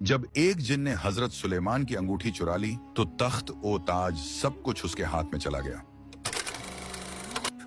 जब एक जिन ने हजरत सुलेमान की अंगूठी चुरा ली तो तख्त ओ ताज सब कुछ उसके हाथ में चला गया।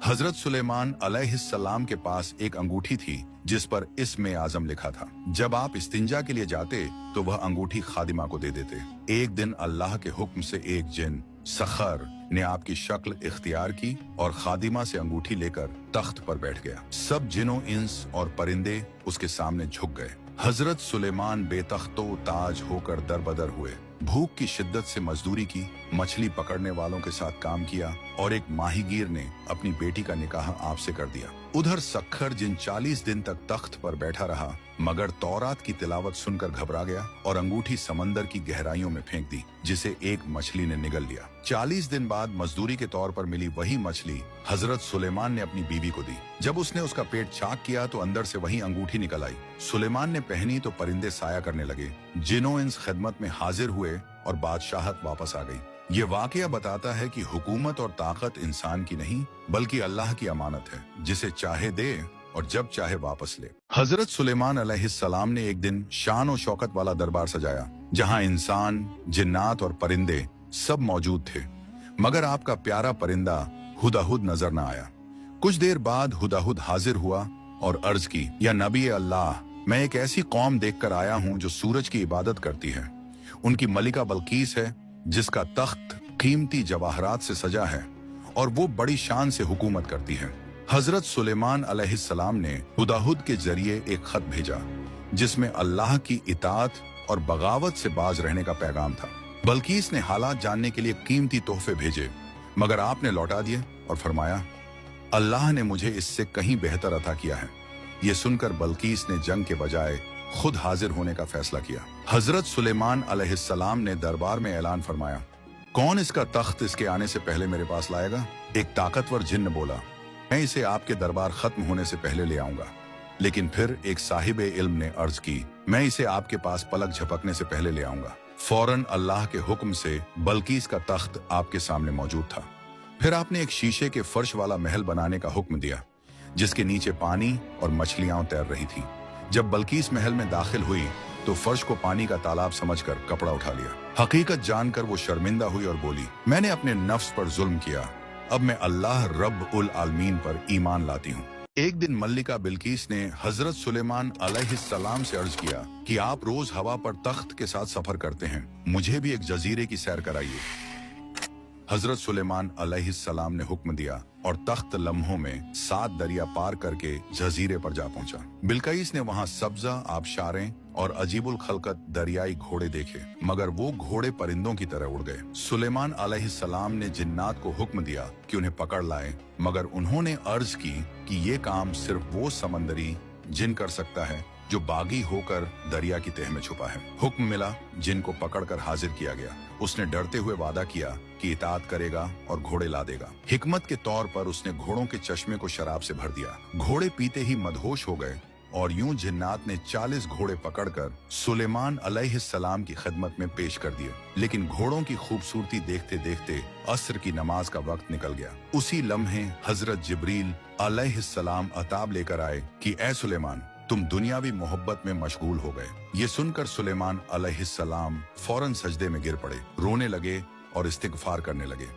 हजरत सुलेमान अलैहिस्सलाम के पास एक अंगूठी थी जिस पर इस्म आजम लिखा था। जब आप इस्तिंजा के लिए जाते तो वह अंगूठी खादिमा को दे देते। एक दिन अल्लाह के हुक्म से एक जिन सखर ने आपकी शक्ल इख्तियार की और खादिमा से अंगूठी लेकर तख्त पर बैठ गया। सब जिनों इंस और परिंदे उसके सामने झुक गए। हजरत सुलेमान बेतख्तो ताज होकर दरबदर हुए। भूख की शिद्दत से मजदूरी की, मछली पकड़ने वालों के साथ काम किया और एक माहीगीर ने अपनी बेटी का निकाह आपसे कर दिया। उधर सखर जिन 40 दिन तक तख्त पर बैठा रहा मगर तौरात की तिलावत सुनकर घबरा गया और अंगूठी समंदर की गहराइयों में फेंक दी जिसे एक मछली ने निगल लिया। 40 दिन बाद मजदूरी के तौर पर मिली वही मछली हजरत सुलेमान ने अपनी बीवी को दी। जब उसने उसका पेट चाक किया तो अंदर से वही अंगूठी निकल आई। सुलेमान ने पहनी तो परिंदे साया करने लगे। जिनों इंस खिदमत में हाजिर हुए और बादशाहत वापस आ गई। ये वाकया बताता है कि हुकूमत और ताकत इंसान की नहीं बल्कि अल्लाह की अमानत है, जिसे चाहे दे और जब चाहे वापस ले। हजरत सुलेमान अलैहिस्सलाम ने एक दिन शान और शौकत वाला दरबार सजाया जहां इंसान, जिन्नात और परिंदे सब मौजूद थे, मगर आपका प्यारा परिंदा हुदहुद नजर न आया। कुछ देर बाद हुदहुद हाजिर हुआ और अर्ज की, या नबी अल्लाह, मैं एक ऐसी कौम देखकर आया हूं जो सूरज की इबादत करती है। उनकी मलिका बल्कीस है जिसका तख्त कीमती जवाहरात से सजा है और वो बड़ी शान से हुकूमत करती है। हजरत सुलेमान अलैहिस्सलाम ने हुदहुद के जरिए एक खत भेजा जिसमें अल्लाह की इताअत और बगावत से बाज रहने का पैगाम था। बल्कीस ने हालात जानने के लिए कीमती तोहफे भेजे मगर आपने लौटा दिए और फरमाया, अल्लाह ने मुझे इससे कहीं बेहतर अता किया है। ये सुनकर बल्कीस ने जंग के बजाय खुद हाजिर होने का फैसला किया। हजरत सुलेमान अलैहिस्सलाम ने दरबार में ऐलान फरमाया, कौन इसका तख्त इसके आने से पहले मेरे पास लाएगा? एक ताकतवर जिन्न बोला, मैं इसे आपके दरबार खत्म होने से पहले ले आऊंगा। लेकिन फिर एक साहिबे इल्म ने अर्ज की, मैं इसे आपके पास पलक झपकने से पहले ले आऊंगा। फौरन अल्लाह के हुक्म से बल्कीस का तख्त आपके सामने मौजूद था। फिर आपने एक शीशे के फर्श वाला महल बनाने का हुक्म दिया जिसके नीचे पानी और मछलियां तैर रही थी। जब बल्कीस महल में दाखिल हुई तो फर्श को पानी का तालाब समझकर कपड़ा उठा लिया। हकीकत जानकर वो शर्मिंदा हुई और बोली, मैंने अपने नफ्स पर जुल्म किया, अब मैं अल्लाह रब उल आलमीन पर ईमान लाती हूँ। एक दिन मल्लिका बिल्कीस ने हजरत सुलेमान अलैहिस्सलाम से अर्ज किया कि आप रोज हवा पर तख्त के साथ सफर करते हैं, मुझे भी एक जजीरे की सैर कराइए। हजरत सुलेमान अलैहिस्सलाम ने हुक्म दिया और तख्त लम्हों में 7 दरिया पार करके जजीरे पर जा पहुंचा। बिल्कीस ने वहां सब्जा, आबशारें और अजीबुल खलकत दरियाई घोड़े देखे मगर वो घोड़े परिंदों की तरह उड़ गए। सुलेमान अलैहिस्सलाम ने जिन्नात को हुक्म दिया कि उन्हें पकड़ लाए मगर उन्होंने अर्ज की कि ये काम सिर्फ वो समंदरी जिन कर सकता है जो बागी होकर दरिया की तह में छुपा है। हुक्म मिला, जिन को पकड़कर हाजिर किया गया। उसने डरते हुए वादा किया कि इताअत करेगा और घोड़े ला देगा। हिकमत के तौर पर उसने घोड़ों के चश्मे को शराब से भर दिया। घोड़े पीते ही मदहोश हो गए और यूं जिन्नात ने 40 घोड़े पकड़कर सुलेमान अलैहिस्सलाम की खिदमत में पेश कर दिए। लेकिन घोड़ों की खूबसूरती देखते देखते असर की नमाज का वक्त निकल गया। उसी लम्हे हजरत जिब्रील अलैहिस्सलाम अताब लेकर आए कि ए सुलेमान, तुम दुनियावी मोहब्बत में मशगूल हो गए। ये सुनकर सुलेमान अलैहिस्सलाम फौरन सजदे में गिर पड़े, रोने लगे और इस्तिगफार करने लगे।